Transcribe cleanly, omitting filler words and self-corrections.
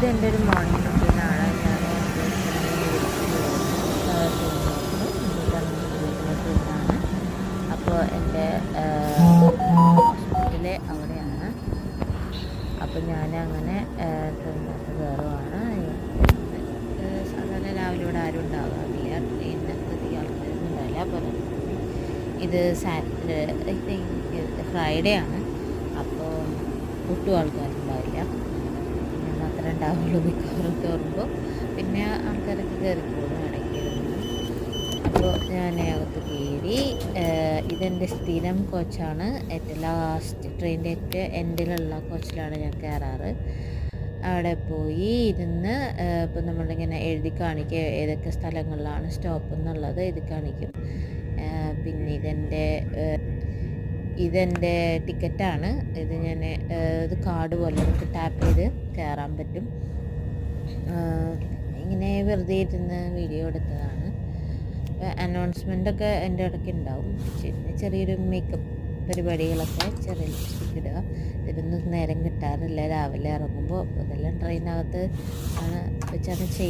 ഇതെൻ്റെ ഒരു മോർണിംഗ് റുട്ടീനാണ്. ഞാൻ ട്രെയിനാണ്. അപ്പോൾ എൻ്റെ ഹോസ്പിറ്റല് അവിടെയാണ്. അപ്പോൾ ഞാനങ്ങനെ ട്രെയിനകത്ത് കയറുവാണ്. സാധാരണ രാവിലെ ഇവിടെ ആരും ഉണ്ടാകാറില്ല, ട്രെയിനിനകത്ത് അധികം ആൾക്കാരൊന്നും ഉണ്ടാവില്ല. അപ്പോൾ ഇത് ഫ്രൈഡേ ആണ്, അപ്പോൾ ഒട്ടും ആൾക്കാരുണ്ടാവില്ല. ഞാൻ മാത്രമേ ഉണ്ടാവുള്ളൂ മിക്കവാറും കയറുമ്പോൾ. പിന്നെ ആൾക്കാരൊക്കെ കയറിക്കോളും ഇടയ്ക്കിരുന്ന്. അപ്പോൾ ഞാൻ അകത്ത് കയറി. ഇതെൻ്റെ സ്ഥിരം കോച്ചാണ്. ഏറ്റവും ലാസ്റ്റ് ട്രെയിനിൻ്റെ ഏറ്റവും എൻഡിലുള്ള കോച്ചിലാണ് ഞാൻ കയറാറ്. അവിടെ പോയി ഇരുന്ന് ഇപ്പോൾ നമ്മളിങ്ങനെ എഴുതി കാണിക്കുക ഏതൊക്കെ സ്ഥലങ്ങളിലാണ് സ്റ്റോപ്പ് എന്നുള്ളത് എഴുതി കാണിക്കും. പിന്നെ ഇതെൻ്റെ ടിക്കറ്റാണ്. ഇത് ഞാൻ ഇത് കാർഡ് പോലെ നമുക്ക് ടാപ്പ് ചെയ്ത് കയറാൻ പറ്റും. ഇങ്ങനെ വെറുതെ ഇരുന്ന് വീഡിയോ എടുത്തതാണ്. അനൗൺസ്മെൻ്റൊക്കെ എൻ്റെ ഇടയ്ക്ക് ഉണ്ടാവും. ചെറിയൊരു മേക്കപ്പ് പരിപാടികളൊക്കെ, ചെറിയ ലിപ്സ്റ്റിക് ഇടുക. ഇതിനൊന്നും നേരം കിട്ടാറില്ല രാവിലെ ഇറങ്ങുമ്പോൾ. അതെല്ലാം ട്രെയിനകത്ത് ആണ് വെച്ചാണ് ചെയ്യുന്നത്.